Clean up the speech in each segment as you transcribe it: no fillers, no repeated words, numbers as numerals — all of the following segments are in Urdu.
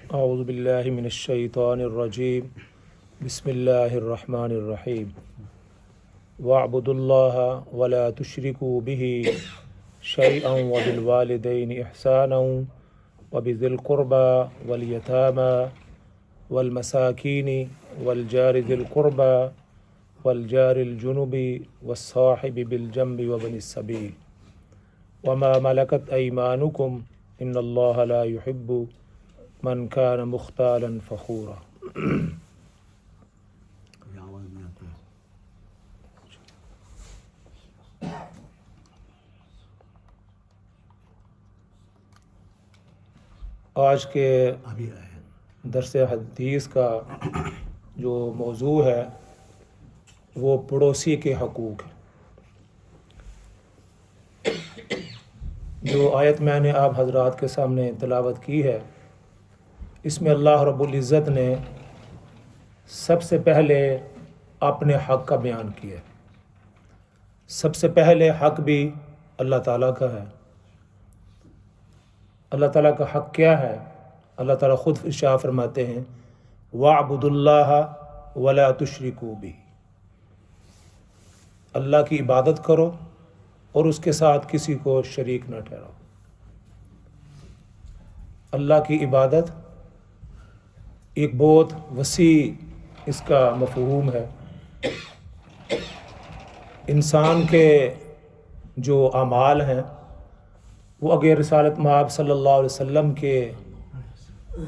اعوذ باللہ من الشیطان الرجیم بسم اللہ الرحمن الرحیم واعبدوا اللہ ولا تشرکوا به شیئا وبالوالدین احسانا وبذی القربى والیتامى والمساکین والجار ذی القربى والجار الجنب والصاحب بالجنب وابن السبیل وما ملکت ایمانکم ان اللہ لا يحب من کان مختالا فخورا۔ آج کے درس حدیث کا جو موضوع ہے وہ پڑوسی کے حقوق ہے۔ جو آیت میں نے آپ حضرات کے سامنے تلاوت کی ہے، اس میں اللہ رب العزت نے سب سے پہلے اپنے حق کا بیان کیا ہے۔ سب سے پہلے حق بھی اللہ تعالیٰ کا ہے۔ اللہ تعالیٰ کا حق کیا ہے؟ اللہ تعالیٰ خود ارشاد فرماتے ہیں وَاعْبُدُوا اللَّهَ وَلَا تُشْرِكُوا بِهِ، اللہ کی عبادت کرو اور اس کے ساتھ کسی کو شریک نہ ٹھہراؤ۔ اللہ کی عبادت ایک بہت وسیع اس کا مفہوم ہے۔ انسان کے جو اعمال ہیں وہ اگر رسالت مآب صلی اللہ علیہ وسلم کے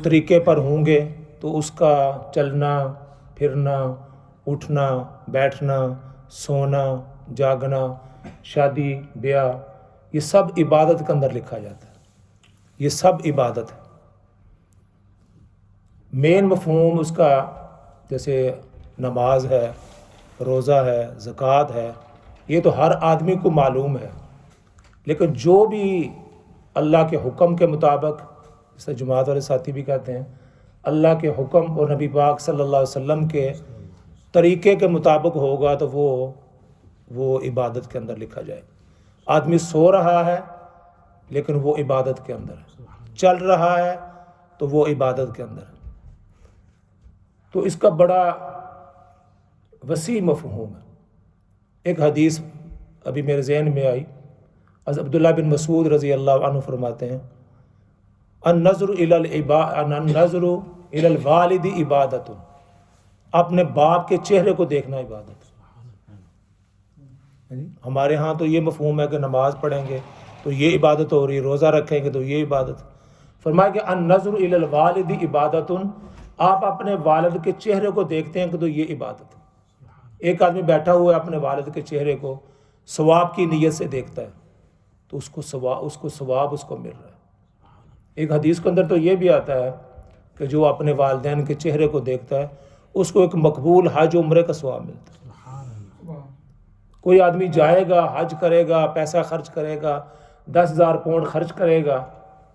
طریقے پر ہوں گے تو اس کا چلنا پھرنا، اٹھنا بیٹھنا، سونا جاگنا، شادی بیاہ، یہ سب عبادت کے اندر لکھا جاتا ہے۔ یہ سب عبادت ہے۔ مین مفہوم اس کا جیسے نماز ہے، روزہ ہے، زکوٰۃ ہے، یہ تو ہر آدمی کو معلوم ہے، لیکن جو بھی اللہ کے حکم کے مطابق، جیسے جماعت والے ساتھی بھی کہتے ہیں، اللہ کے حکم اور نبی پاک صلی اللہ علیہ وسلم کے طریقے کے مطابق ہوگا تو وہ عبادت کے اندر لکھا جائے۔ آدمی سو رہا ہے لیکن وہ عبادت کے اندر ہے، چل رہا ہے تو وہ عبادت کے اندر ہے۔ تو اس کا بڑا وسیع مفہوم ہے۔ ایک حدیث ابھی میرے ذہن میں آئی، از عبداللہ بن مسعود رضی اللہ عنہ فرماتے ہیں النظر الی الوالد عبادت، اپنے باپ کے چہرے کو دیکھنا عبادت۔ ہمارے ہاں تو یہ مفہوم ہے کہ نماز پڑھیں گے تو یہ عبادت ہو رہی، روزہ رکھیں گے تو یہ عبادت۔ فرمایا کہ النظر الی الوالد عبادت، آپ اپنے والد کے چہرے کو دیکھتے ہیں کہ تو یہ عبادت ہے۔ ایک آدمی بیٹھا ہوا ہے اپنے والد کے چہرے کو ثواب کی نیت سے دیکھتا ہے تو اس کو ثواب اس کو مل رہا ہے۔ ایک حدیث کے اندر تو یہ بھی آتا ہے کہ جو اپنے والدین کے چہرے کو دیکھتا ہے اس کو ایک مقبول حج عمرے کا ثواب ملتا ہے۔ کوئی آدمی جائے گا، حج کرے گا، پیسہ خرچ کرے گا، 10,000 پاؤنڈ خرچ کرے گا،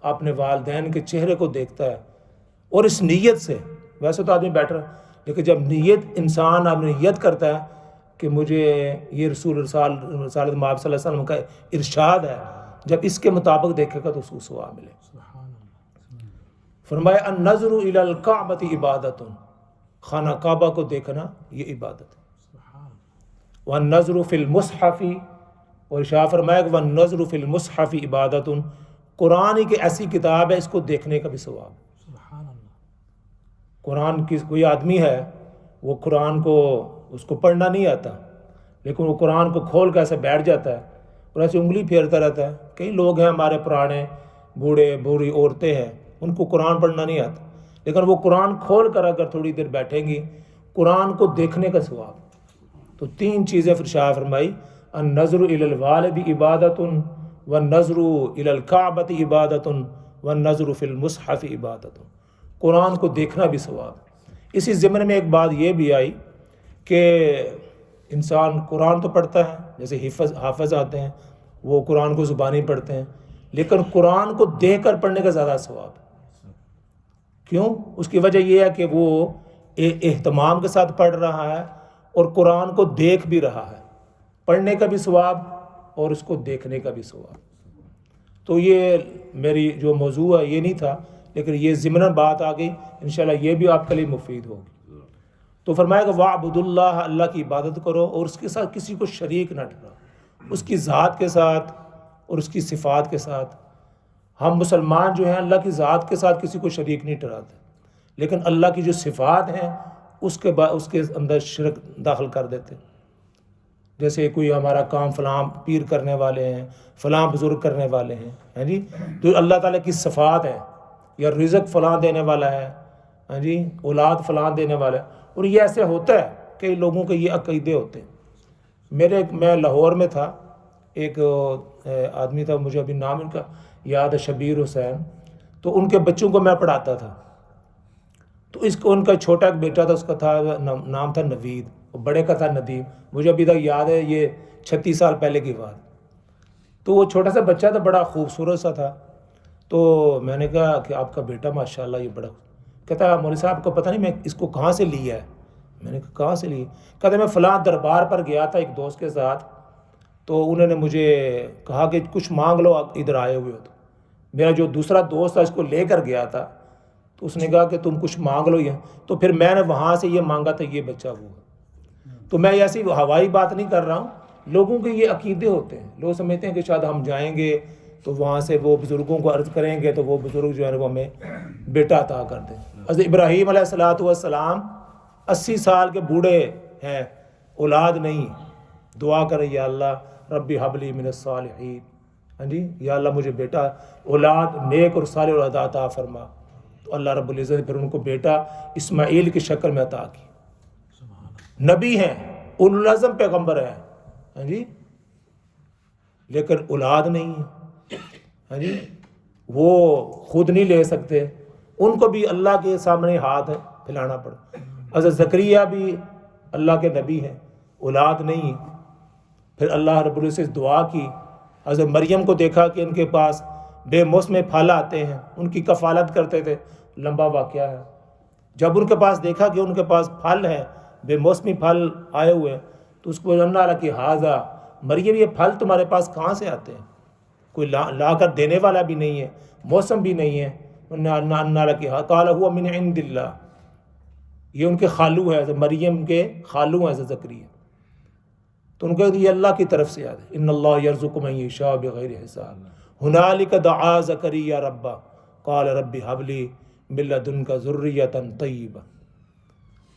اپنے والدین کے چہرے کو دیکھتا ہے اور اس نیت سے، ویسے تو آدمی بیٹھ رہا ہے لیکن جب انسان اپنی نیت کرتا ہے کہ مجھے یہ رسالت مآب صلی اللہ علیہ وسلم کا ارشاد ہے، جب اس کے مطابق دیکھے گا تو اس کو ثواب ملے۔ فرمایا النظر الی الکعبۃ عبادت، خانہ کعبہ کو دیکھنا یہ عبادت ہے۔ والنظر فی المصحف، اور ارشاد فرمایا کہ والنظر فی المصحف عبادت، قرآن کی ایسی کتاب ہے اس کو دیکھنے کا بھی ثواب ہے۔ قرآن کی کوئی آدمی ہے وہ قرآن کو اس کو پڑھنا نہیں آتا لیکن وہ قرآن کو کھول کے ایسے بیٹھ جاتا ہے اور ایسے انگلی پھیرتا رہتا ہے۔ کئی لوگ ہیں ہمارے پرانے، بوڑھے بوڑھی عورتیں ہیں، ان کو قرآن پڑھنا نہیں آتا لیکن وہ قرآن کھول کر اگر تھوڑی دیر بیٹھیں گی قرآن کو دیکھنے کا ثواب۔ تو 3 چیزیں ارشاد فرمائی النظر الی الوالد عبادت والنظر الی الکعبۃ عبادت والنظر فی المصحف عبادت، قرآن کو دیکھنا بھی ثواب۔ اسی ضمن میں ایک بات یہ بھی آئی کہ انسان قرآن تو پڑھتا ہے، جیسے حافظ آتے ہیں وہ قرآن کو زبانی پڑھتے ہیں، لیکن قرآن کو دیکھ کر پڑھنے کا زیادہ ثواب ہے۔ کیوں؟ اس کی وجہ یہ ہے کہ وہ اہتمام کے ساتھ پڑھ رہا ہے اور قرآن کو دیکھ بھی رہا ہے، پڑھنے کا بھی ثواب اور اس کو دیکھنے کا بھی ثواب۔ تو یہ میری جو موضوع ہے یہ نہیں تھا، لیکن یہ ضمناً بات آ گئی، انشاءاللہ یہ بھی آپ کے لیے مفید ہوگی۔ تو فرمایا کہ وَاعْبُدُوا اللَّهَ، اللہ کی عبادت کرو اور اس کے ساتھ کسی کو شریک نہ ٹھہراؤ، اس کی ذات کے ساتھ اور اس کی صفات کے ساتھ۔ ہم مسلمان جو ہیں اللہ کی ذات کے ساتھ کسی کو شریک نہیں ٹھہراتے، لیکن اللہ کی جو صفات ہیں اس کے اندر شرک داخل کر دیتے، جیسے کوئی ہمارا کام فلاں پیر کرنے والے ہیں، فلاں بزرگ کرنے والے ہیں، ہاں جی، تو اللہ تعالیٰ کی صفات ہے، یا رزق فلاں دینے والا ہے، ہاں جی، اولاد فلاں دینے والا ہے۔ اور یہ ایسے ہوتا ہے، کئی لوگوں کے یہ عقیدے ہوتے ہیں۔ میں لاہور میں تھا، ایک آدمی تھا، مجھے ابھی نام ان کا یاد ہے، شبیر حسین، تو ان کے بچوں کو میں پڑھاتا تھا۔ تو ان کا چھوٹا ایک بیٹا تھا، اس کا نام تھا نوید، اور بڑے کا تھا ندیم، مجھے ابھی تک یاد ہے، یہ 36 سال پہلے کی بات۔ تو وہ چھوٹا سا بچہ تھا، بڑا خوبصورت سا تھا۔ تو میں نے کہا کہ آپ کا بیٹا ماشاءاللہ یہ بڑا، کہتا ہے مولوی صاحب کو پتہ نہیں میں اس کو کہاں سے لیا ہے۔ میں نے کہا کہاں سے لی؟ کہتا میں فلاں دربار پر گیا تھا ایک دوست کے ساتھ، تو انہوں نے مجھے کہا کہ کچھ مانگ لو، آپ ادھر آئے ہوئے ہو۔ تو میرا جو دوسرا دوست تھا اس کو لے کر گیا تھا، تو اس نے کہا کہ تم کچھ مانگ لو یہ، تو پھر میں نے وہاں سے یہ مانگا تھا، یہ بچہ وہ ہے۔ تو میں ایسی ہوائی بات نہیں کر رہا ہوں، لوگوں کے یہ عقیدے ہوتے ہیں، لوگ سمجھتے ہیں کہ شاید ہم جائیں گے تو وہاں سے وہ بزرگوں کو عرض کریں گے تو وہ بزرگ جو ہے وہ ہمیں بیٹا عطا کر دیں۔ حضرت ابراہیم علیہ السلام 80 سال کے بوڑھے ہیں، اولاد نہیں، دعا کریں یا اللہ ربی حبلی من الصالحین، ہاں جی، یا اللہ مجھے بیٹا اولاد نیک اور صالح اولاد عطا فرما۔ تو اللہ رب العزت نے پھر ان کو بیٹا اسماعیل کی شکل میں عطا کی۔ نبی ہیں، اولو العزم پیغمبر ہیں، ہاں جی، لیکن اولاد نہیں ہے، ہاں جی، وہ خود نہیں لے سکتے، ان کو بھی اللہ کے سامنے ہاتھ پھیلانا پڑا۔ حضرت زکریا بھی اللہ کے نبی ہیں، اولاد نہیں، پھر اللہ رب العزت سے دعا کی۔ حضرت مریم کو دیکھا کہ ان کے پاس بے موسم پھل آتے ہیں، ان کی کفالت کرتے تھے، لمبا واقعہ ہے۔ جب ان کے پاس دیکھا کہ ان کے پاس پھل ہے، بے موسمی پھل آئے ہوئے ہیں، تو اس کو اللہ کہ حاضہ مریم یہ پھل تمہارے پاس کہاں سے آتے ہیں؟ کوئی لا کر دینے والا بھی نہیں ہے، موسم بھی نہیں ہے۔ قال هو من عند اللہ، یہ ان کے خالو ہے، مریم کے خالو ہیں حضرت زکریا، تو ان کو یہ اللہ کی طرف سے آیا ہے، ان اللہ یرزق من یشاء بغیر حساب۔ ہنالک دعا زکریا ربہ قال رب هب لی من لدنک ذریۃ طیبہ۔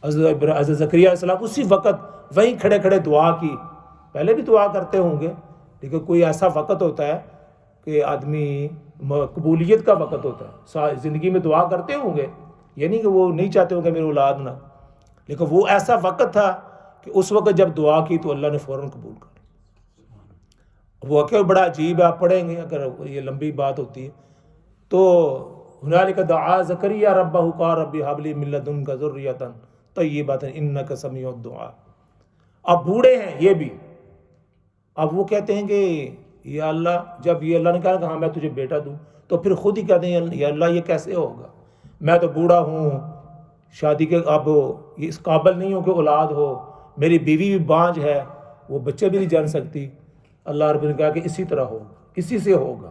حضرت زکریا علیہ السلام اسی وقت وہیں کھڑے کھڑے دعا کی، پہلے بھی دعا کرتے ہوں گے، لیکن کوئی ایسا وقت ہوتا ہے کہ آدمی قبولیت کا وقت ہوتا ہے، زندگی میں دعا کرتے ہوں گے، یہ نہیں کہ وہ نہیں چاہتے ہوں کہ میرے اولاد نہ، لیکن وہ ایسا وقت تھا کہ اس وقت جب دعا کی تو اللہ نے فوراً قبول کر لی۔ وہ واقعہ بڑا عجیب ہے، آپ پڑھیں گے اگر یہ لمبی بات ہوتی ہے تو ہنالک دعا زکریا ربہ قال رب ہب لی من لدنک ذریۃ طیبۃ انک سمیع الدعاء۔ اب بوڑھے ہیں یہ بھی، اب وہ کہتے ہیں کہ یا اللہ، جب یہ اللہ نے کہا کہ ہاں میں تجھے بیٹا دوں، تو پھر خود ہی کہتے ہیں یا اللہ یہ کیسے ہوگا، میں تو بوڑھا ہوں، شادی کے اب اس قابل نہیں ہوں کہ اولاد ہو، میری بیوی بھی بانجھ ہے، وہ بچے بھی نہیں جان سکتی۔ اللہ رب نے کہا کہ اسی طرح ہوگا، اسی سے ہوگا۔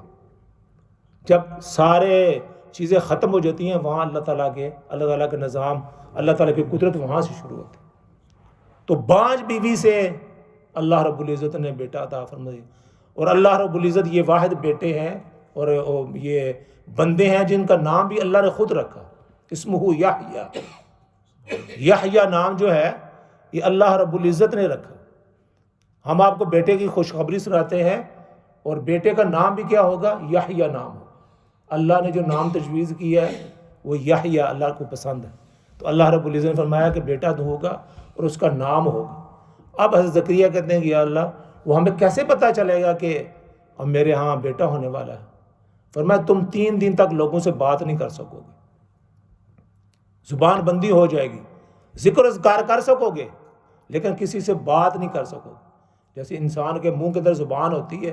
جب سارے چیزیں ختم ہو جاتی ہیں، وہاں اللہ تعالیٰ کے نظام، اللہ تعالیٰ کی قدرت وہاں سے شروع ہوتی ہے۔ تو بانجھ بیوی سے اللہ رب العزت نے بیٹا عطا فرمایا، اور اللہ رب العزت یہ واحد بیٹے ہیں اور یہ بندے ہیں جن کا نام بھی اللہ نے خود رکھا، اسمہ یحییٰ۔ یحییٰ نام جو ہے یہ اللہ رب العزت نے رکھا۔ ہم آپ کو بیٹے کی خوشخبری سناتے ہیں، اور بیٹے کا نام بھی کیا ہوگا؟ یحییٰ نام ہوگا۔ اللہ نے جو نام تجویز کیا ہے وہ یحییٰ اللہ کو پسند ہے، تو اللہ رب العزت نے فرمایا کہ بیٹا تو ہوگا اور اس کا نام ہوگا۔ اب حضرت زکریا کہتے ہیں کہ یا اللہ وہ ہمیں کیسے پتہ چلے گا کہ اب میرے ہاں بیٹا ہونے والا ہے؟ فرمایا تم 3 دن تک لوگوں سے بات نہیں کر سکو گے، زبان بندی ہو جائے گی، ذکر و اذکار کر سکو گے لیکن کسی سے بات نہیں کر سکو گے۔ جیسے انسان کے منہ کے اندر زبان ہوتی ہے،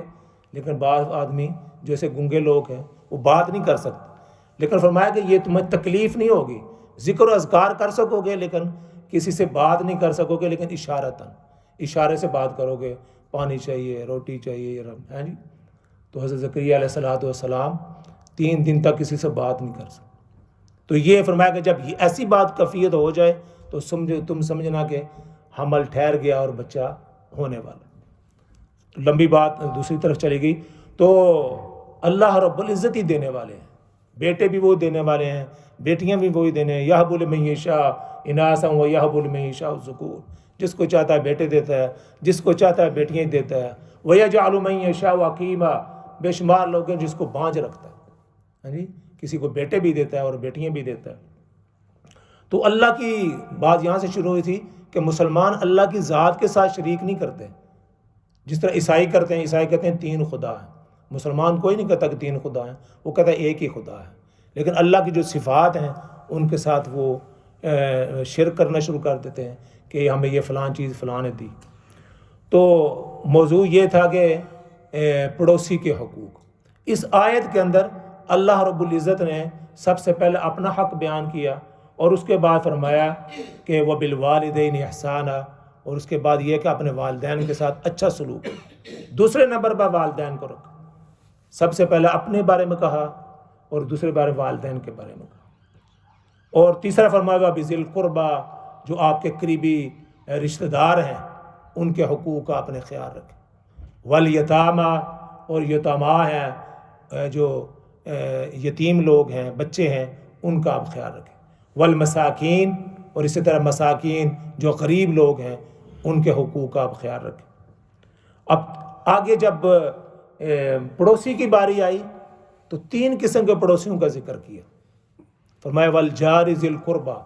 لیکن بعض آدمی جیسے گنگے لوگ ہیں وہ بات نہیں کر سکتے، لیکن فرمایا کہ یہ تمہیں تکلیف نہیں ہوگی، ذکر و اذکار کر سکو گے لیکن کسی سے بات نہیں کر سکو گے، لیکن اشارے سے بات کرو گے، پانی چاہیے، روٹی چاہیے، ہے جی۔ تو حضرت زکریا علیہ السلام 3 دن تک کسی سے بات نہیں کر سکتے۔ تو یہ فرمایا کہ جب یہ ایسی بات کفیت ہو جائے تو تم سمجھنا کہ حمل ٹھہر گیا اور بچہ ہونے والا۔ لمبی بات دوسری طرف چلی گئی۔ تو اللہ رب العزت ہی دینے والے ہیں، بیٹے بھی وہ دینے والے ہیں، بیٹیاں بھی وہی دینے ہیں۔ یہب لمن یشاء اناثا و یہب لمن یشاء الذکور، جس کو چاہتا ہے بیٹے دیتا ہے، جس کو چاہتا ہے بیٹیاں دیتا ہے۔ ویجعل من یشاء عقیما، بے شمار لوگ ہیں جس کو بانجھ رکھتا ہے، جی کسی کو بیٹے بھی دیتا ہے اور بیٹیاں بھی دیتا ہے۔ تو اللہ کی بات یہاں سے شروع ہوئی تھی کہ مسلمان اللہ کی ذات کے ساتھ شریک نہیں کرتے، جس طرح عیسائی کرتے ہیں۔ عیسائی کہتے ہیں 3 خدا ہیں، مسلمان کوئی نہیں کہتا کہ 3 خدا ہیں، وہ کہتا ہے ایک ہی خدا ہے۔ لیکن اللہ کی جو صفات ہیں ان کے ساتھ وہ شرک کرنا شروع کر دیتے ہیں کہ ہمیں یہ فلان چیز فلاں نے دی۔ تو موضوع یہ تھا کہ پڑوسی کے حقوق۔ اس آیت کے اندر اللہ رب العزت نے سب سے پہلے اپنا حق بیان کیا اور اس کے بعد فرمایا کہ وبالوالدین احسانا، اور اس کے بعد یہ کہ اپنے والدین کے ساتھ اچھا سلوک۔ دوسرے نمبر پر والدین کو رکھا، سب سے پہلے اپنے بارے میں کہا اور دوسرے بارے والدین کے بارے میں کہا، اور تیسرا فرمایا بذی القربیٰ، جو آپ کے قریبی رشتہ دار ہیں ان کے حقوق کا اپنے خیال رکھیں، والیتامیٰ، اور یتامہ ہیں جو یتیم لوگ ہیں، بچے ہیں، ان کا آپ خیال رکھیں، والمساکین، اور اسی طرح مساکین جو غریب لوگ ہیں ان کے حقوق کا آپ خیال رکھیں۔ اب آگے جب پڑوسی کی باری آئی تو 3 قسم کے پڑوسیوں کا ذکر کیا۔ فرمایا والجار ذی القربیٰ،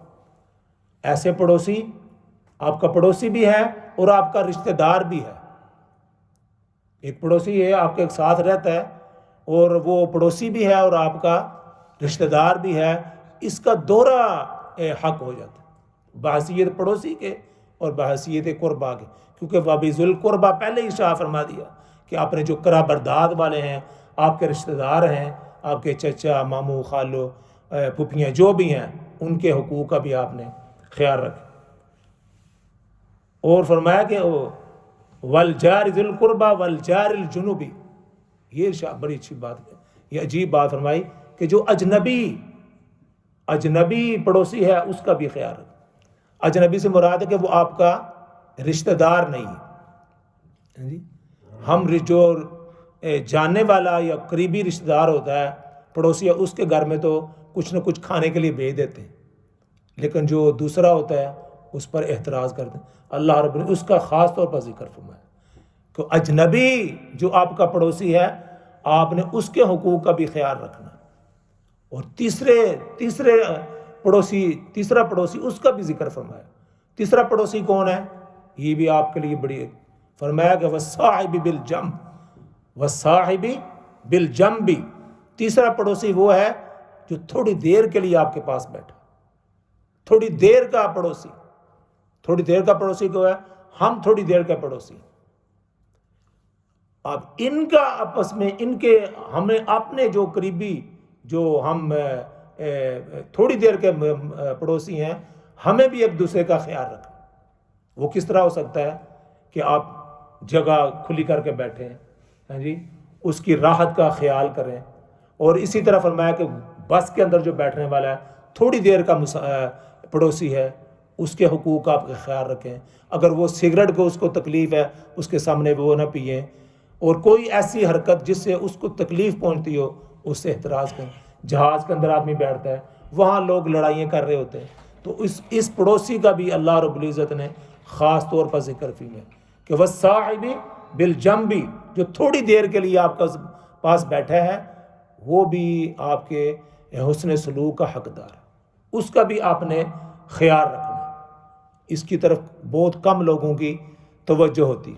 ایسے پڑوسی، آپ کا پڑوسی بھی ہے اور آپ کا رشتہ دار بھی ہے۔ ایک پڑوسی ہے آپ کے ساتھ رہتا ہے اور وہ پڑوسی بھی ہے اور آپ کا رشتہ دار بھی ہے، اس کا دوہرا حق ہو جاتا ہے، بحیثیت پڑوسی کے اور بحیثیت قربا کے، کیونکہ وبذی القربیٰ پہلے ہی شاہ فرما دیا کہ آپ نے جو قرابرداد والے ہیں، آپ کے رشتہ دار ہیں، آپ کے چچا، ماموں، خالو، پھپھیاں جو بھی ہیں، ان کے حقوق کا بھی آپ نے خیال رکھیں۔ اور فرمایا کہ والجار ذی القربیٰ والجار الجنبی، یہ بڑی اچھی بات ہے، یہ عجیب بات فرمائی کہ جو اجنبی پڑوسی ہے اس کا بھی خیال رکھیں۔ اجنبی سے مراد ہے کہ وہ آپ کا رشتہ دار نہیں ہے، ہم جو جاننے والا یا قریبی رشتہ دار ہوتا ہے پڑوسی ہے، اس کے گھر میں تو کچھ نہ کچھ کھانے کے لیے بھیج دیتے ہیں، لیکن جو دوسرا ہوتا ہے اس پر اعتراض کرتے ہیں۔ اللہ رب نے اس کا خاص طور پر ذکر فرمایا کہ اجنبی جو آپ کا پڑوسی ہے آپ نے اس کے حقوق کا بھی خیال رکھنا، اور تیسرا پڑوسی اس کا بھی ذکر فرمایا۔ تیسرا پڑوسی کون ہے؟ یہ بھی آپ کے لیے بڑی فرمایا کہ والصاحب بالجنب، تیسرا پڑوسی وہ ہے جو تھوڑی دیر کے لیے آپ کے پاس بیٹھا، تھوڑی دیر کا پڑوسی کو ہے، ہم تھوڑی دیر کا پڑوسی۔ اب ان کا آپس میں ہمیں اپنے جو قریبی جو ہم تھوڑی دیر کے پڑوسی ہیں، ہمیں بھی ایک دوسرے کا خیال رکھیں۔ وہ کس طرح ہو سکتا ہے کہ آپ جگہ کھلی کر کے بیٹھیں، جی اس کی راحت کا خیال کریں، اور اسی طرح فرمایا کہ بس کے اندر جو بیٹھنے والا ہے تھوڑی دیر کا پڑوسی ہے، اس کے حقوق کا آپ کا خیال رکھیں۔ اگر وہ سگریٹ کو اس کو تکلیف ہے اس کے سامنے وہ نہ پئیں، اور کوئی ایسی حرکت جس سے اس کو تکلیف پہنچتی ہو اس سے احتراز کریں۔ جہاز کے اندر آدمی بیٹھتا ہے، وہاں لوگ لڑائیاں کر رہے ہوتے ہیں، تو اس پڑوسی کا بھی اللہ رب العزت نے خاص طور پر ذکر فرمایا کہ والصاحب بالجنب، جو تھوڑی دیر کے لیے آپ کا پاس بیٹھا ہے وہ بھی آپ کے حسن سلوک کا حقدار ہے، اس کا بھی آپ نے خیال رکھنا ہے۔ اس کی طرف بہت کم لوگوں کی توجہ ہوتی۔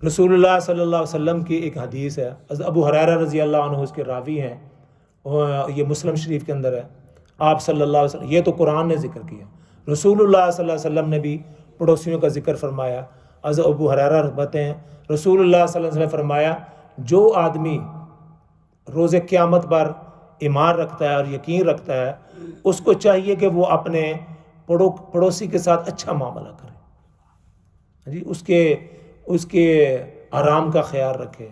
رسول اللہ صلی اللہ علیہ وسلم کی ایک حدیث ہے، ابو ہریرہ رضی اللہ عنہ اس کے راوی ہیں، یہ مسلم شریف کے اندر ہے۔ آپ صلی اللہ علیہ وسلم، یہ تو قرآن نے ذکر کیا، رسول اللہ صلی اللہ علیہ وسلم نے بھی پڑوسیوں کا ذکر فرمایا۔ ابو ہریرہ رحمتے ہیں رسول اللہ صلی اللہ علیہ وسلم فرمایا، جو آدمی روز قیامت پر ایمان رکھتا ہے اور یقین رکھتا ہے، اس کو چاہیے کہ وہ اپنے پڑوسی کے ساتھ اچھا معاملہ کرے، جی اس کے آرام کا خیال رکھے۔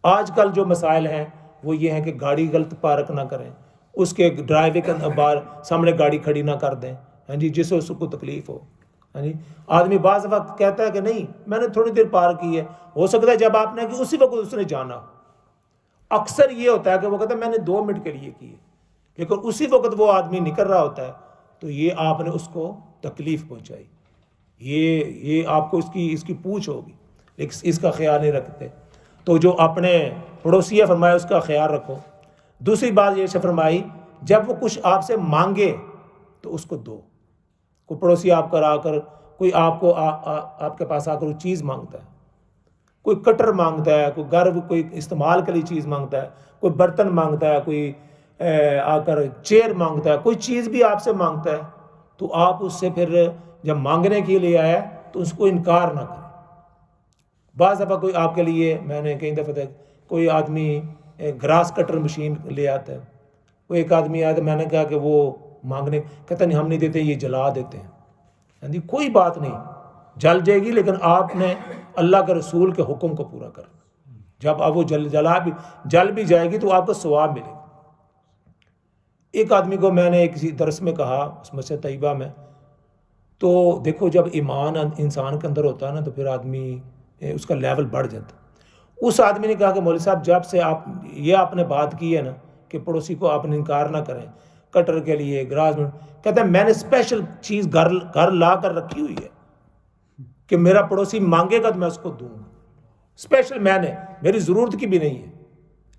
آج کل جو مسائل ہیں وہ یہ ہیں کہ گاڑی غلط پارک نہ کریں، اس کے ڈرائیوے کے باہر سامنے گاڑی کھڑی نہ کر دیں، ہاں جی، جس سے اس کو تکلیف ہو، ہاں جی۔ آدمی بعض وقت کہتا ہے کہ نہیں میں نے تھوڑی دیر پار کی ہے، ہو سکتا ہے جب آپ نے کہ اسی وقت اس نے جانا، اکثر یہ ہوتا ہے کہ وہ کہتا ہے میں نے 2 منٹ کے لیے کی ہے، لیکن اسی وقت وہ آدمی نکل رہا ہوتا ہے، تو یہ آپ نے اس کو تکلیف پہنچائی، یہ آپ کو اس کی پوچھ ہوگی، لیکن اس کا خیال نہیں رکھتے۔ تو جو اپنے پڑوسی ہے فرمایا اس کا خیال رکھو۔ دوسری بات یہ فرمائی جب وہ کچھ آپ سے مانگے تو اس کو دو۔ کوئی پڑوسی آپ کا آ کر کوئی آپ کے پاس آ کر چیز مانگتا ہے، کوئی کٹر مانگتا ہے، کوئی گھر کوئی استعمال کے لیے چیز مانگتا ہے، کوئی برتن مانگتا ہے، کوئی آ کر چیئر مانگتا ہے، کوئی چیز بھی آپ سے مانگتا ہے، تو آپ اس سے پھر جب مانگنے کے لیے آیا تو اس کو انکار نہ کریں۔ بعض دفعہ کوئی آپ کے لیے، میں نے کئی دفعہ کوئی آدمی گراس کٹر مشین لے آتا ہے، وہ ایک آدمی آیا تو میں نے کہا کہ وہ مانگنے کہتا نہیں ہم نہیں دیتے، یہ جلا دیتے ہیں، ہاں جی، کوئی بات نہیں، جل جائے گی لیکن آپ نے اللہ کے رسول کے حکم کو پورا کرنا۔ جب اب وہ جل بھی جائے گی تو آپ کو ثواب ملے گا۔ ایک آدمی کو میں نے کسی درس میں کہا اس مسجد طیبہ میں، تو دیکھو جب ایمان انسان کے اندر ہوتا ہے نا تو پھر آدمی اس کا لیول بڑھ جاتا ہے۔ اس آدمی نے کہا کہ مولوی صاحب جب سے آپ نے بات کی ہے نا کہ پڑوسی کو آپ نے انکار نہ کریں کٹر کے لیے گراس میں، کہتا ہے میں نے اسپیشل چیز گھر لا کر رکھی ہوئی ہے کہ میرا پڑوسی مانگے گا تو میں اس کو دوں گا، اسپیشل میں نے، میری ضرورت کی بھی نہیں ہے۔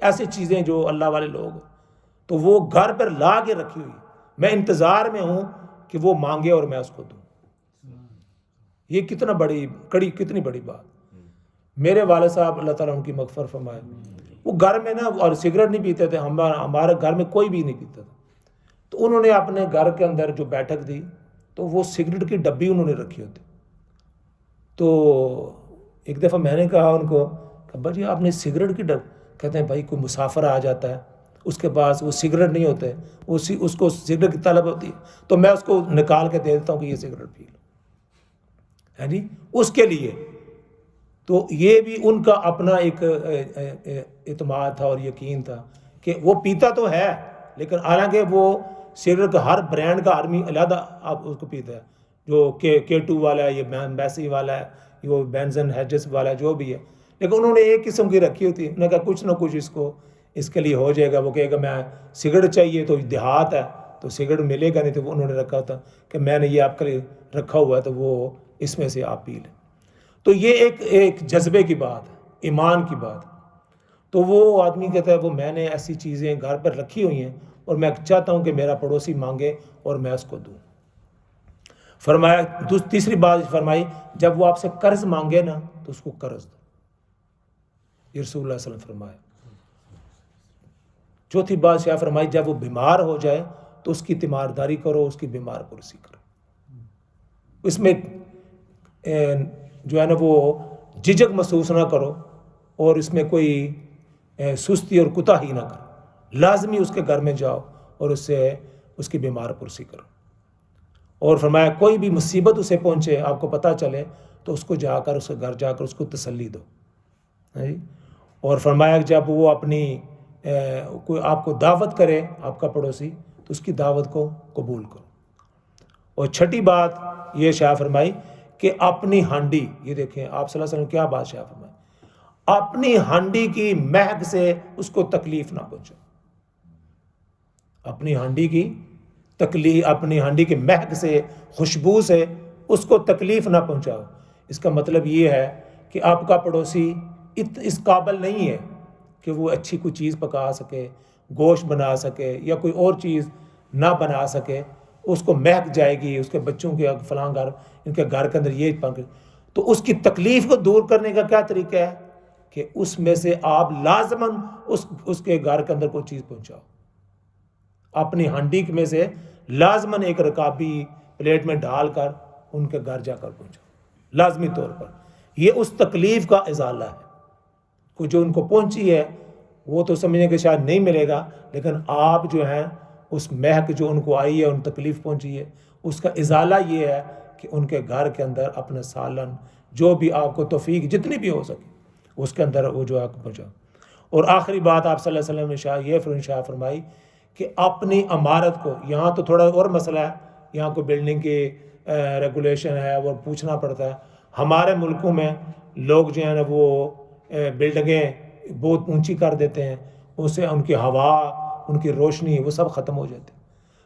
ایسی چیزیں جو اللہ والے لوگ تو وہ گھر پر لا کے رکھی ہوئی، میں انتظار میں ہوں کہ وہ مانگے اور میں اس کو دوں۔ یہ کتنی بڑی بات۔ میرے والد صاحب اللہ تعالیٰ ان کی مغفرت فرمائے، وہ گھر میں نا اور سگریٹ نہیں پیتے تھے، ہمارے گھر میں کوئی بھی نہیں پیتا تھا، تو انہوں نے اپنے گھر کے اندر جو بیٹھک تھی تو وہ سگریٹ کی ڈبی انہوں نے رکھی ہوتی۔ تو ایک دفعہ میں نے کہا ان کو کہ ابا جی آپ نے سگریٹ کی کہتے ہیں بھائی کوئی مسافر آ جاتا ہے اس کے پاس وہ سگریٹ نہیں ہوتے، اس کو سگریٹ کی طلب ہوتی ہے تو میں اس کو نکال کے دے دیتا ہوں کہ یہ سگریٹ پی لو، ہے جی، اس کے لیے۔ تو یہ بھی ان کا اپنا ایک اعتماد تھا اور یقین تھا کہ وہ پیتا تو ہے لیکن حالانکہ وہ سگریٹ کا ہر برانڈ کا آدمی علیحدہ آپ اس کو پیتا ہے، جو K2 والا ہے، یہ بیسی والا ہے، وہ بینزن ہیجس والا ہے، جو بھی ہے، لیکن انہوں نے ایک قسم کی رکھی ہوتی ہے۔ انہوں نے کہا کچھ نہ کچھ اس کے لیے ہو جائے گا، وہ کہے گا میں سگریٹ چاہیے تو دیہات ہے تو سگریٹ ملے گا نہیں، تو وہ انہوں نے رکھا تھا کہ میں نے یہ آپ کے لیے رکھا ہوا ہے تو وہ اس میں سے آپ پی لیں۔ تو یہ ایک جذبے کی بات ہے، ایمان کی بات ہے۔ تو وہ آدمی کہتا ہے وہ میں نے ایسی چیزیں گھر پر رکھی ہوئی ہیں اور میں چاہتا ہوں کہ میرا پڑوسی مانگے اور میں اس کو دوں۔ فرمایا تیسری بات فرمائی جب وہ آپ سے قرض مانگے نا تو اس کو قرض دو، یہ رسول اللہ صلی اللہ علیہ وسلم فرمایا۔ چوتھی بات شاہ فرمائی جب وہ بیمار ہو جائے تو اس کی تیمارداری کرو، اس کی بیمار پرسی کرو، اس میں جو ہے نا وہ جھجک محسوس نہ کرو اور اس میں کوئی سستی اور کوتاہی نہ کرو، لازمی اس کے گھر میں جاؤ اور اس کی بیمار پرسی کرو۔ اور فرمایا کوئی بھی مصیبت اسے پہنچے آپ کو پتہ چلے تو اس کو جا کر اس کے گھر جا کر اس کو تسلی دو، اور فرمایا جب وہ اپنی کوئی آپ کو دعوت کرے آپ کا پڑوسی تو اس کی دعوت کو قبول کرو۔ اور چھٹی بات یہ شاہ فرمائی کہ اپنی ہانڈی، یہ دیکھیں آپ صلی اللہ علیہ وسلم کیا بات شاہ فرمائی، اپنی ہانڈی کی مہک سے اس کو تکلیف نہ پہنچو، اپنی ہانڈی کی مہک سے، خوشبو سے اس کو تکلیف نہ پہنچاؤ۔ اس کا مطلب یہ ہے کہ آپ کا پڑوسی اس قابل نہیں ہے کہ وہ اچھی کوئی چیز پکا سکے، گوشت بنا سکے یا کوئی اور چیز نہ بنا سکے، اس کو مہک جائے گی، اس کے بچوں کے فلاں گھر ان کے گھر کے اندر یہ پک، تو اس کی تکلیف کو دور کرنے کا کیا طریقہ ہے کہ اس میں سے آپ لازماً اس کے گھر کے اندر کوئی چیز پہنچاؤ، اپنی ہانڈی میں سے لازماً ایک رکابی پلیٹ میں ڈال کر ان کے گھر جا کر پہنچاؤ لازمی طور پر۔ یہ اس تکلیف کا ازالہ ہے، کوئی جو ان کو پہنچی ہے وہ تو سمجھنے کہ شاید نہیں ملے گا، لیکن آپ جو ہیں اس مہک جو ان کو آئی ہے، ان تکلیف پہنچی ہے، اس کا ازالہ یہ ہے کہ ان کے گھر کے اندر اپنا سالن جو بھی آپ کو توفیق جتنی بھی ہو سکے اس کے اندر وہ جو آپ کو پہنچاؤ۔ اور آخری بات آپ صلی اللہ علیہ وسلم نے یہ فرمائی کہ اپنی عمارت کو، یہاں تو تھوڑا اور مسئلہ ہے، یہاں کوئی بلڈنگ کی ریگولیشن ہے وہ پوچھنا پڑتا ہے. ہمارے ملکوں میں لوگ جو ہیں نا وہ بلڈنگیں بہت اونچی کر دیتے ہیں، اس سے ان کی ہوا، ان کی روشنی وہ سب ختم ہو جاتی.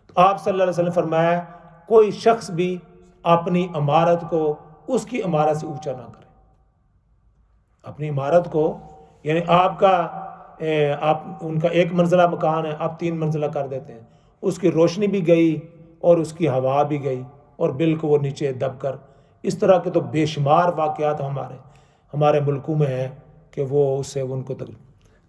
تو آپ صلی اللہ علیہ وسلم فرمایا کوئی شخص بھی اپنی عمارت کو اس کی عمارت سے اونچا نہ کرے. اپنی عمارت کو، یعنی آپ ان کا ایک منزلہ مکان ہے، آپ 3 منزلہ کر دیتے ہیں، اس کی روشنی بھی گئی اور اس کی ہوا بھی گئی اور بالکل وہ نیچے دب کر. اس طرح کے تو بے شمار واقعات ہمارے ملکوں میں ہیں کہ وہ اس سے ان کو تکلیف.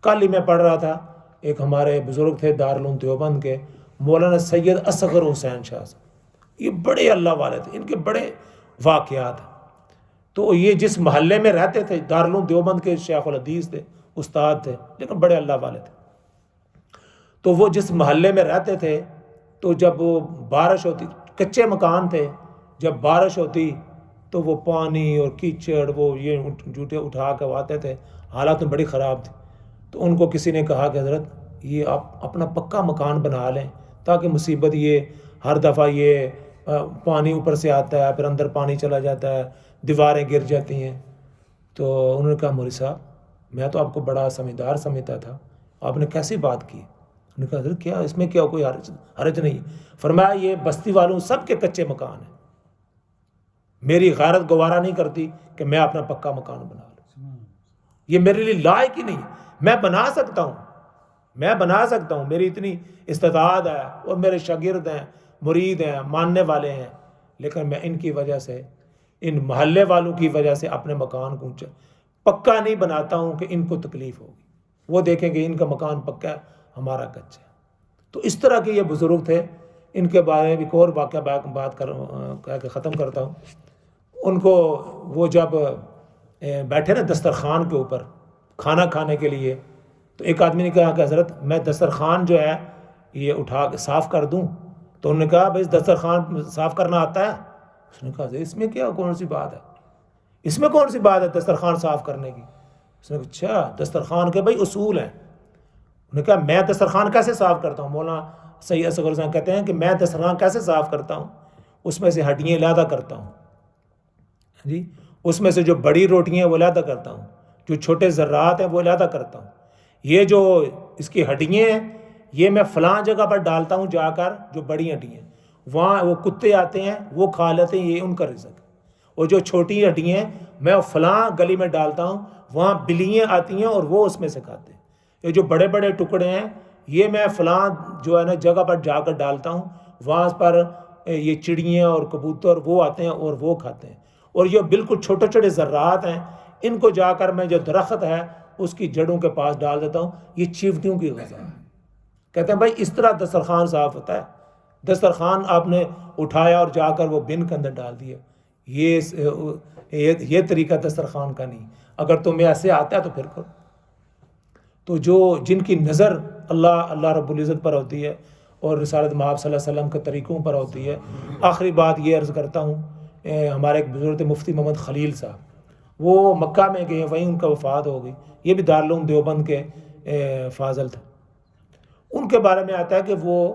کل ہی میں پڑھ رہا تھا، ایک ہمارے بزرگ تھے دارالعلوم دیوبند کے، مولانا سید اصغر حسین شاہ صاحب، یہ بڑے اللہ والے تھے، ان کے بڑے واقعات ہیں. تو یہ جس محلے میں رہتے تھے، دارالعلوم دیوبند کے شیخ الحدیث تھے، استاد تھے، لیکن بڑے اللہ والے تھے. تو وہ جس محلے میں رہتے تھے، تو جب وہ بارش ہوتی، کچے مکان تھے، جب بارش ہوتی تو وہ پانی اور کیچڑ وہ یہ جوٹے اٹھا کے آتے تھے، حالات میں بڑی خراب تھی. تو ان کو کسی نے کہا کہ حضرت یہ آپ اپنا پکا مکان بنا لیں تاکہ مصیبت، یہ ہر دفعہ یہ پانی اوپر سے آتا ہے پھر اندر پانی چلا جاتا ہے، دیواریں گر جاتی ہیں. تو انہوں نے کہا مولوی صاحب میں تو آپ کو بڑا سمجھدار سمجھتا تھا، آپ نے کیسی بات کی؟ انہوں نے کہا حضرت کیا اس میں کیا کوئی حرج نہیں. فرمایا یہ بستی والوں سب کے کچے مکان ہیں، میری غیرت گوارا نہیں کرتی کہ میں اپنا پکا مکان بنا لوں، یہ میرے لیے لائق ہی نہیں. میں بنا سکتا ہوں، میری اتنی استطاعت ہے اور میرے شاگرد ہیں، مرید ہیں، ماننے والے ہیں، لیکن میں ان کی وجہ سے، ان محلے والوں کی وجہ سے اپنے مکان کو پکا نہیں بناتا ہوں کہ ان کو تکلیف ہوگی. وہ دیکھیں کہ ان کا مکان پکا ہے، ہمارا کچا ہے. تو اس طرح کے یہ بزرگ تھے. ان کے بارے میں ایک اور واقعہ بات کہہ کے ختم کرتا ہوں. ان کو وہ جب بیٹھے نا دسترخوان کے اوپر کھانا کھانے کے لیے، تو ایک آدمی نے کہا کہ حضرت میں دسترخوان جو ہے یہ اٹھا کے صاف کر دوں؟ تو انہوں نے کہا بھائی دسترخوان صاف کرنا آتا ہے؟ اس نے کہا اس میں کیا کون سی بات ہے، اس میں کون سی بات ہے دسترخوان صاف کرنے کی؟ اس نے کہا اچھا دسترخوان کے بھائی اصول ہیں. انہوں نے کہا میں دسترخوان کیسے صاف کرتا ہوں؟ مولانا سید اصغر حسین کہتے ہیں کہ میں دسترخوان کیسے صاف کرتا ہوں، اس میں سے ہڈیاں علیحدہ کرتا ہوں جی، اس میں سے جو بڑی روٹیاں وہ علیحدہ کرتا ہوں، جو چھوٹے ذرات ہیں وہ علیحدہ کرتا ہوں. یہ جو اس کی ہڈیاں ہیں یہ میں فلاں جگہ پر ڈالتا ہوں جا کر، جو بڑی ہڈیاں وہاں وہ کتے آتے ہیں وہ کھا لیتے ہیں، یہ ان کا رزق. اور جو چھوٹی ہڈیاں ہیں میں فلاں گلی میں ڈالتا ہوں، وہاں بلیاں آتی ہیں اور وہ اس میں سے کھاتے ہیں. یہ جو بڑے بڑے ٹکڑے ہیں یہ میں فلاں جو ہے نا جگہ پر جا کر ڈالتا ہوں، وہاں پر یہ چڑیاں اور کبوتر وہ آتے ہیں اور وہ کھاتے ہیں. اور یہ بالکل چھوٹے چھوٹے ذرات ہیں، ان کو جا کر میں جو درخت ہے اس کی جڑوں کے پاس ڈال دیتا ہوں، یہ چیونٹیوں کی غذا ہے. کہتے ہیں بھائی اس طرح دسترخوان صاف ہوتا ہے. دسترخوان آپ نے اٹھایا اور جا کر وہ بن کے اندر ڈال دیا، یہ طریقہ دسترخوان کا نہیں. اگر تمہیں ایسے آتا ہے تو پھر کرو. تو جن کی نظر اللہ رب العزت پر ہوتی ہے اور رسالت مآب صلی اللہ علیہ وسلم کے طریقوں پر ہوتی ہے. آخری بات یہ عرض کرتا ہوں، ہمارے ایک بزرگ مفتی محمد خلیل صاحب، وہ مکہ میں گئے، وہیں ان کا وفات ہو گئی. یہ بھی دارالعلوم دیوبند کے فاضل تھے. ان کے بارے میں آتا ہے کہ وہ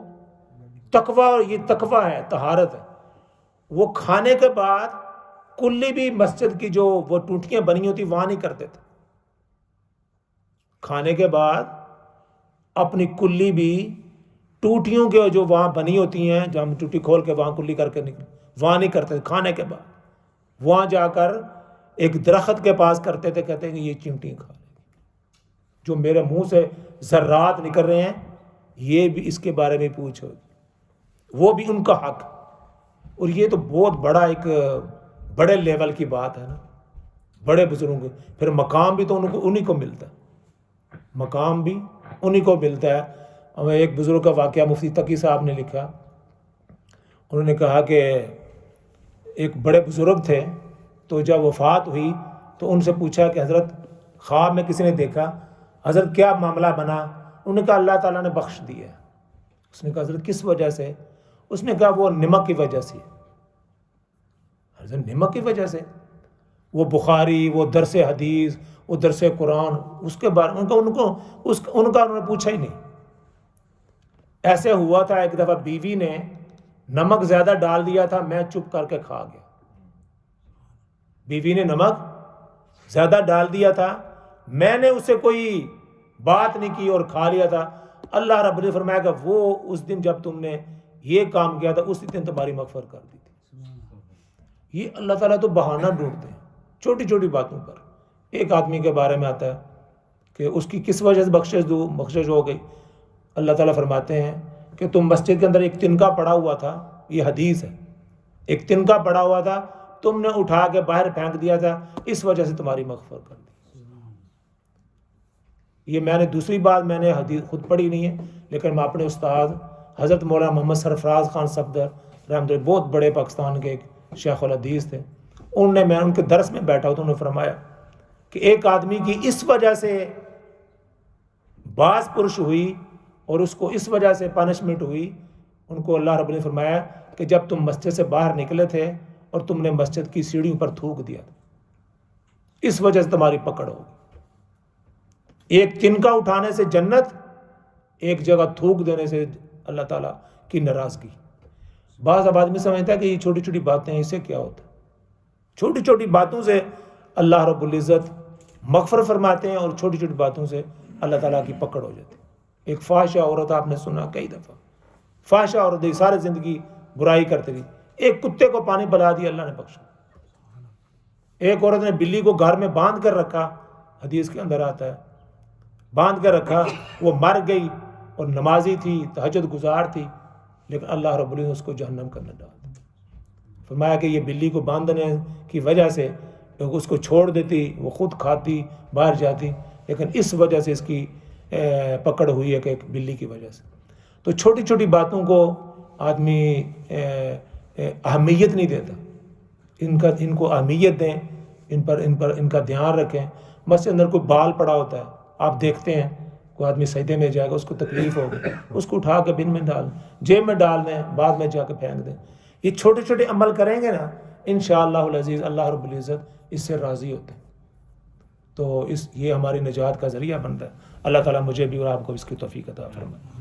تقوی، یہ تقوی ہے، طہارت ہے. وہ کھانے کے بعد کلی بھی مسجد کی جو وہ ٹوٹیاں بنی ہوتی وہاں نہیں کرتے تھے. کھانے کے بعد اپنی کلی بھی ٹوٹیوں کے جو وہاں بنی ہوتی ہیں، جہاں ہم ٹوٹی کھول کے وہاں کلی کر کے نکل، وہاں نہیں کرتے تھے. کھانے کے بعد وہاں جا کر ایک درخت کے پاس کرتے تھے. کہتے ہیں کہ یہ چیونٹیاں کھا لیں، جو میرے منہ سے ذرات نکل رہے ہیں یہ بھی اس کے بارے میں پوچھو، وہ بھی ان کا حق. اور یہ تو بہت بڑا ایک بڑے لیول کی بات ہے نا، بڑے بزرگوں کے. پھر مقام بھی تو انہی کو ملتا ہے، مقام بھی انہی کو ملتا ہے. ہمیں ایک بزرگ کا واقعہ مفتی تقی صاحب نے لکھا. انہوں نے کہا کہ ایک بڑے بزرگ تھے، تو جب وفات ہوئی تو ان سے پوچھا کہ حضرت خواب میں کسی نے دیکھا، حضرت کیا معاملہ بنا؟ انہوں نے کہا اللہ تعالیٰ نے بخش دیا. اس نے کہا حضرت کس وجہ سے؟ اس نے کہا وہ نمک کی وجہ سے. حضرت نمک کی وجہ سے؟ وہ بخاری، وہ درس حدیث، وہ درس قرآن، اس کے بارے انہوں نے پوچھا ہی نہیں. ایسے ہوا تھا ایک دفعہ بیوی نے نمک زیادہ ڈال دیا تھا، میں چپ کر کے کھا گیا. بیوی نے نمک زیادہ ڈال دیا تھا، میں نے اسے کوئی بات نہیں کی اور کھا لیا تھا. اللہ رب نے فرمایا کہ وہ اس دن جب تم نے یہ کام کیا تھا اسی دن تمہاری مغفرت کر دی تھی. یہ اللہ تعالیٰ تو بہانہ ڈھونڈتے ہیں چھوٹی چھوٹی باتوں پر. ایک آدمی کے بارے میں آتا ہے کہ اس کی کس وجہ سے بخشش ہو گئی. اللہ تعالیٰ فرماتے ہیں کہ تم مسجد کے اندر ایک تنکا پڑا ہوا تھا، یہ حدیث ہے، ایک تنکا پڑا ہوا تھا، تم نے اٹھا کے باہر پھینک دیا تھا، اس وجہ سے تمہاری مغفرت کر دی. یہ میں نے دوسری بات میں نے حدیث خود پڑھی نہیں ہے، لیکن میں اپنے استاد حضرت مولانا محمد سرفراز خان صفدر رحمۃ اللہ، بہت بڑے پاکستان کے ایک شیخ الحدیث تھے، میں ان کے درس میں بیٹھا ہوں تو انہوں نے فرمایا کہ ایک آدمی کی اس وجہ سے باز پرش ہوئی اور اس کو اس وجہ سے پنشمنٹ ہوئی. ان کو اللہ رب نے فرمایا کہ جب تم مسجد سے باہر نکلے تھے اور تم نے مسجد کی سیڑھیوں پر تھوک دیا تھا، اس وجہ سے تمہاری پکڑ ہوگی. ایک تنکا اٹھانے سے جنت، ایک جگہ تھوک دینے سے اللہ تعالیٰ کی ناراضگی. بعض اب آدمی سمجھتا ہے کہ یہ چھوٹی چھوٹی باتیں ہیں، اس سے کیا ہوتا ہے. چھوٹی چھوٹی باتوں سے اللہ رب العزت مغفرت فرماتے ہیں اور چھوٹی چھوٹی باتوں سے اللہ تعالیٰ کی پکڑ ہو جاتی ہے. ایک فحشہ عورت آپ نے سنا کئی دفعہ، فحشہ عورت ساری زندگی برائی کرتے رہی، ایک کتے کو پانی پلا دیا اللہ نے بخشا. ایک عورت نے بلی کو گھر میں باندھ کر رکھا، حدیث کے اندر آتا ہے باندھ کر رکھا، وہ مر گئی اور نمازی تھی، تہجد گزار تھی، لیکن اللہ رب العزت نے اس کو جہنم کرنے ڈال دیا. فرمایا کہ یہ بلی کو باندھنے کی وجہ سے اس کو چھوڑ دیتی، وہ خود کھاتی باہر جاتی، لیکن اس وجہ سے اس کی پکڑ ہوئی ہے کہ ایک بلی کی وجہ سے. تو چھوٹی چھوٹی باتوں کو آدمی اہمیت نہیں دیتا، ان کو اہمیت دیں، ان کا دھیان رکھیں. مسجد اندر کوئی بال پڑا ہوتا ہے، آپ دیکھتے ہیں کوئی آدمی سجدے میں جائے گا، اس کو تکلیف ہوگی، اس کو اٹھا کے بن میں ڈال جیب میں ڈال دیں، بعد میں جا کے پھینک دیں. یہ چھوٹے چھوٹے عمل کریں گے نا، انشاءاللہ العزیز اللہ رب العزت اس سے راضی ہوتے ہیں. تو یہ ہماری نجات کا ذریعہ بنتا ہے. اللہ تعالیٰ مجھے بھی اور آپ کو اس کی توفیق عطا فرمائے.